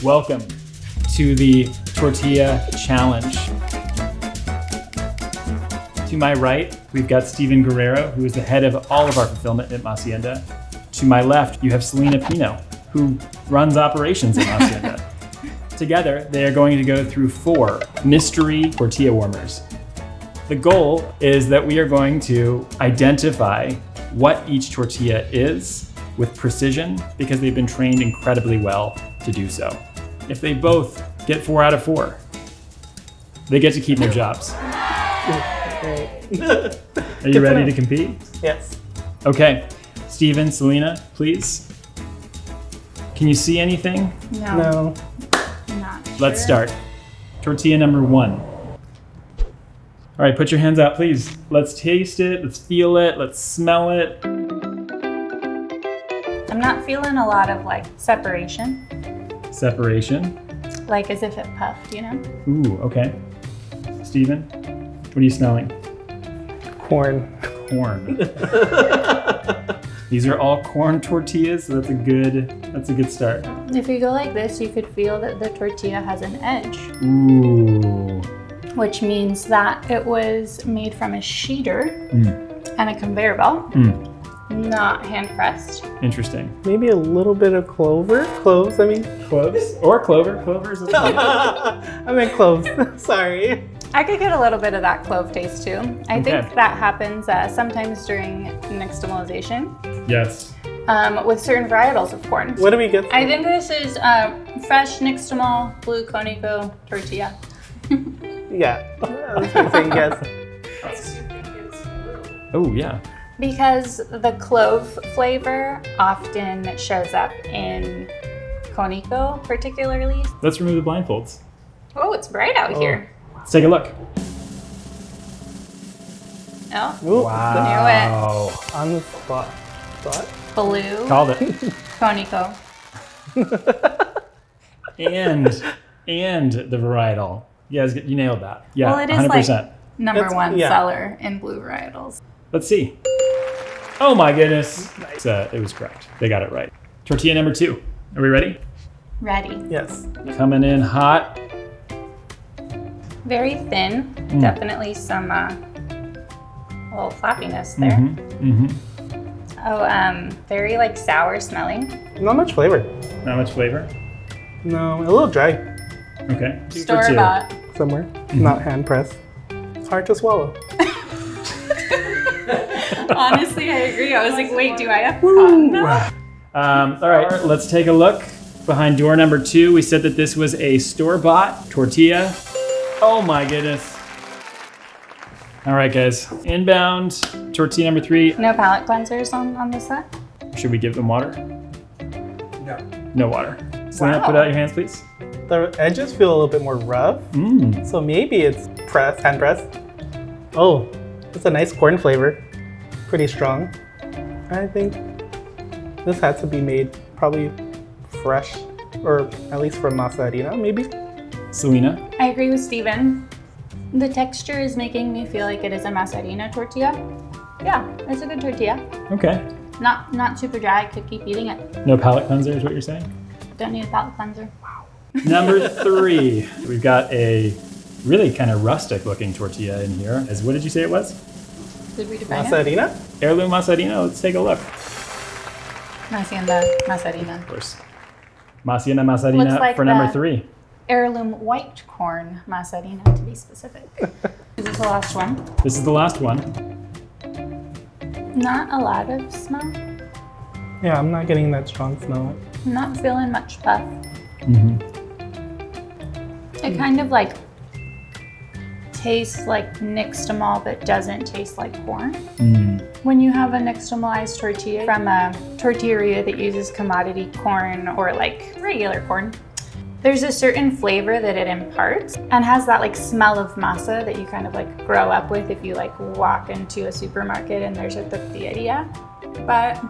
welcome to the Tortilla Challenge. To my right, we've got Steven Guerrero, who is the head of all of our fulfillment at Masienda. To my left, you have Selena Pino, who runs operations at Masienda. Together, they are going to go through 4 mystery tortilla warmers. The goal is that we are going to identify what each tortilla is with precision because they've been trained incredibly well to do so. If they both get 4 out of 4, they get to keep their jobs. Are you ready to compete? Yes. Okay. Steven, Selena, please. Can you see anything? No. Not sure. Let's start. Tortilla number 1. All right, put your hands out, please. Let's taste it, let's feel it, let's smell it. I'm not feeling a lot of like separation, Separation. like as if it puffed, you know? Ooh, okay. Steven, what are you smelling? Corn. Corn. These are all corn tortillas, so that's a good start. If you go like this, you could feel that the tortilla has an edge, Ooh. which means that it was made from a sheeter and a conveyor belt, not hand pressed. Interesting. Maybe a little bit of cloves, I mean. Cloves or clover. Clovers is fine. I meant cloves, sorry. I could get a little bit of that clove taste too. I Okay. think that happens sometimes during nixtamalization Yes. with certain varietals of corn. What do we get? I think this is fresh nixtamal blue conico tortilla. Yeah, I was gonna say yes. Oh, yeah. Because the clove flavor often shows up in conico particularly. Let's remove the blindfolds. Oh, it's bright out here. Let's take a look. Oh, Ooh, Wow. on the spot. blue Called it. conico. and the varietal. You nailed that. Yeah, Well, it is 100%. like number It's- 1 yeah. seller in blue varietals. Let's see. Oh my goodness. It was correct. They got it right. Tortilla number 2. Are we ready? Ready. Yes. Coming in hot. Very thin. Definitely some little flappiness there. Oh, very like sour smelling. Not much flavor. Not much flavor. No, a little dry Okay. 2 for Store 2. bought. somewhere. Not hand pressed. It's hard to swallow. Honestly, I agree. I was like, wait, do I have cotton now? All right, let's take a look. Behind door number 2, we said that this was a store-bought tortilla. Oh my goodness. All right, guys. Inbound, tortilla number 3. No palate cleansers on this set? Should we give them water? No. No water. Selena, Wow. put out your hands, please. The edges feel a little bit more rough, so maybe it's hand pressed. Oh, it's a nice corn flavor. Pretty strong. I think this had to be made probably fresh, or at least from Masienda, maybe. Selena? I agree with Steven. The texture is making me feel like it is a Masienda tortilla. Yeah, it's a good tortilla. Okay. Not super dry. I could keep eating it. No palate cleanser is what you're saying? Don't need a palate cleanser. Number 3. We've got a really kind of rustic looking tortilla in here. What did you say it was? Did we define it? Masienda? Heirloom Masienda. Let's take a look. Masienda, Masienda. Of course. Masienda Masienda Looks like for number the- 3. Heirloom white corn Masienda, to be specific. Is this the last one? This is the last one. Not a lot of smell. Yeah, I'm not getting that strong smell. I'm not feeling much puff. It kind of like tastes like nixtamal, but doesn't taste like corn. When you have a nixtamalized tortilla from a tortilleria that uses commodity corn or like regular corn, there's a certain flavor that it imparts and has that like smell of masa that you kind of like grow up with if you like walk into a supermarket and there's a tortilleria. But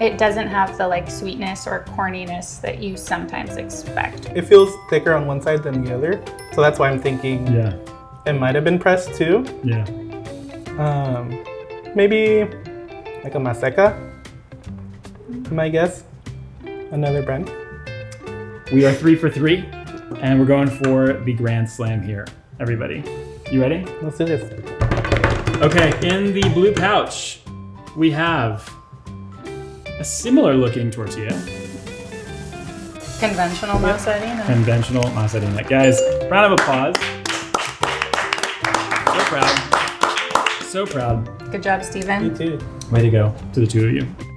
it doesn't have the like sweetness or corniness that you sometimes expect. It feels thicker on one side than the other, so that's why I'm thinking it might have been pressed too. Yeah. Maybe like a Maseca, my guess. Another brand. We are 3 for 3, and we're going for the Grand Slam here. Everybody, you ready? Let's do this. Okay, in the blue pouch, we have a similar looking tortilla. Conventional masa harina. Conventional masa harina. Guys, round of applause. So proud. So proud. Good job, Steven. You too. Way to go to the two of you.